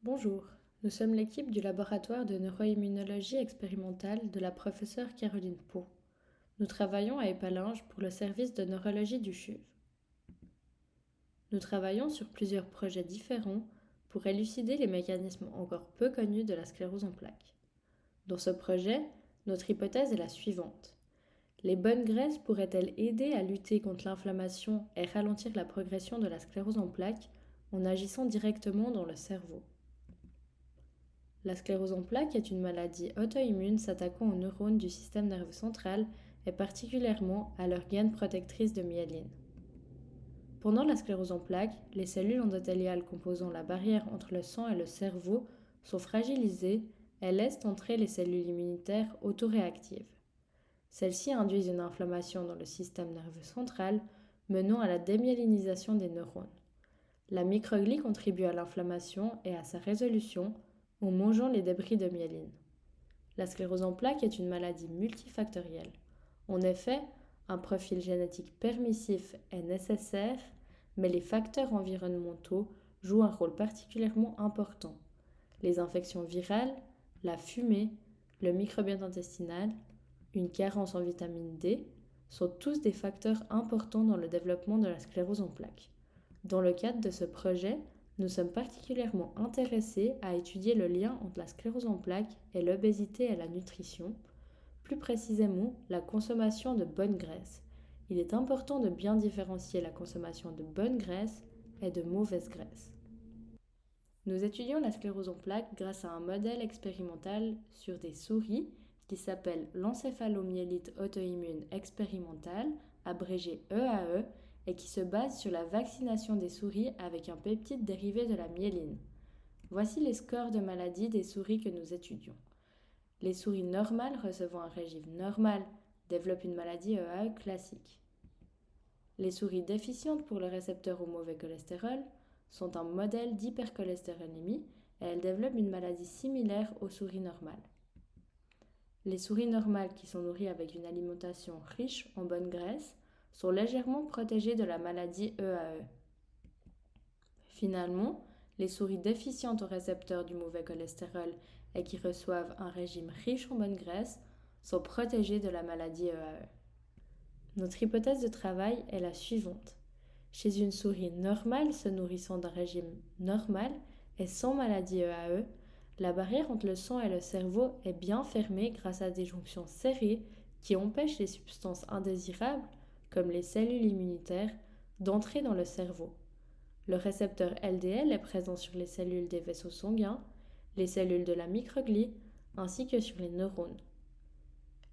Bonjour, nous sommes l'équipe du laboratoire de neuroimmunologie expérimentale de la professeure Caroline Pau. Nous travaillons à Épalinges pour le service de neurologie du CHUV. Nous travaillons sur plusieurs projets différents pour élucider les mécanismes encore peu connus de la sclérose en plaques. Dans ce projet, notre hypothèse est la suivante. Les bonnes graisses pourraient-elles aider à lutter contre l'inflammation et ralentir la progression de la sclérose en plaques en agissant directement dans le cerveau? La sclérose en plaques est une maladie auto-immune s'attaquant aux neurones du système nerveux central et particulièrement à leur gaine protectrice de myéline. Pendant la sclérose en plaques, les cellules endothéliales composant la barrière entre le sang et le cerveau sont fragilisées et laissent entrer les cellules immunitaires autoréactives. Celles-ci induisent une inflammation dans le système nerveux central, menant à la démyélinisation des neurones. La microglie contribue à l'inflammation et à sa résolution en mangeant les débris de myéline. La sclérose en plaques est une maladie multifactorielle. En effet, un profil génétique permissif est nécessaire, mais les facteurs environnementaux jouent un rôle particulièrement important. Les infections virales, la fumée, le microbiote intestinal, une carence en vitamine D sont tous des facteurs importants dans le développement de la sclérose en plaques. Dans le cadre de ce projet, nous sommes particulièrement intéressés à étudier le lien entre la sclérose en plaques et l'obésité et la nutrition, plus précisément la consommation de bonnes graisses. Il est important de bien différencier la consommation de bonnes graisses et de mauvaises graisses. Nous étudions la sclérose en plaques grâce à un modèle expérimental sur des souris qui s'appelle l'encéphalomyélite auto-immune expérimentale, abrégé EAE, et qui se base sur la vaccination des souris avec un peptide dérivé de la myéline. Voici les scores de maladie des souris que nous étudions. Les souris normales recevant un régime normal développent une maladie EAE classique. Les souris déficientes pour le récepteur au mauvais cholestérol sont un modèle d'hypercholestérolémie et elles développent une maladie similaire aux souris normales. Les souris normales qui sont nourries avec une alimentation riche en bonnes graisses sont légèrement protégées de la maladie EAE. Finalement, les souris déficientes au récepteur du mauvais cholestérol et qui reçoivent un régime riche en bonnes graisses sont protégées de la maladie EAE. Notre hypothèse de travail est la suivante. Chez une souris normale se nourrissant d'un régime normal et sans maladie EAE, la barrière entre le sang et le cerveau est bien fermée grâce à des jonctions serrées qui empêchent les substances indésirables, comme les cellules immunitaires, d'entrer dans le cerveau. Le récepteur LDL est présent sur les cellules des vaisseaux sanguins, les cellules de la microglie, ainsi que sur les neurones.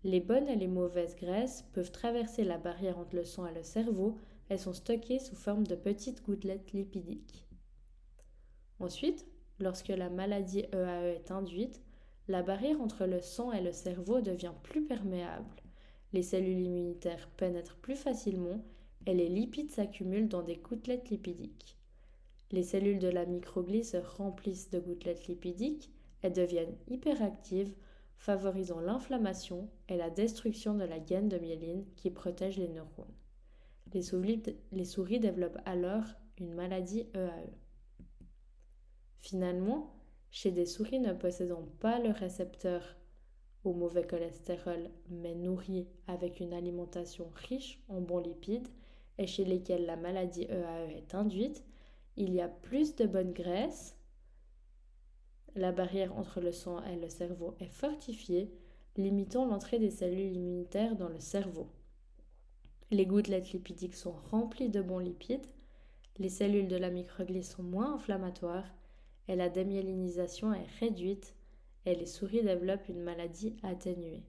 Les bonnes et les mauvaises graisses peuvent traverser la barrière entre le sang et le cerveau et sont stockées sous forme de petites gouttelettes lipidiques. Ensuite, lorsque la maladie EAE est induite, la barrière entre le sang et le cerveau devient plus perméable. Les cellules immunitaires pénètrent plus facilement et les lipides s'accumulent dans des gouttelettes lipidiques. Les cellules de la microglie se remplissent de gouttelettes lipidiques et deviennent hyperactives, favorisant l'inflammation et la destruction de la gaine de myéline qui protège les neurones. Les souris développent alors une maladie EAE. Finalement, chez des souris ne possédant pas le récepteur au mauvais cholestérol mais nourries avec une alimentation riche en bons lipides et chez lesquelles la maladie EAE est induite, il y a plus de bonnes graisses, la barrière entre le sang et le cerveau est fortifiée, limitant l'entrée des cellules immunitaires dans le cerveau. Les gouttelettes lipidiques sont remplies de bons lipides, les cellules de la microglie sont moins inflammatoires et la démyélinisation est réduite et les souris développent une maladie atténuée.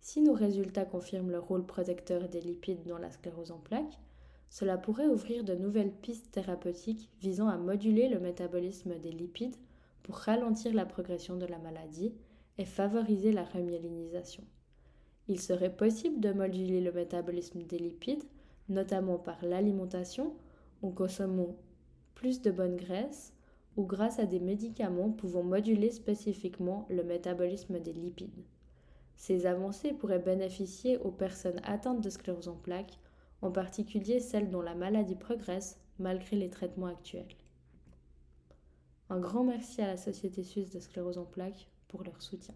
Si nos résultats confirment le rôle protecteur des lipides dans la sclérose en plaques, cela pourrait ouvrir de nouvelles pistes thérapeutiques visant à moduler le métabolisme des lipides pour ralentir la progression de la maladie et favoriser la remyélinisation. Il serait possible de moduler le métabolisme des lipides, notamment par l'alimentation, en consommant plus de bonnes graisses ou grâce à des médicaments pouvant moduler spécifiquement le métabolisme des lipides. Ces avancées pourraient bénéficier aux personnes atteintes de sclérose en plaques, en particulier celles dont la maladie progresse malgré les traitements actuels. Un grand merci à la Société suisse de sclérose en plaques pour leur soutien.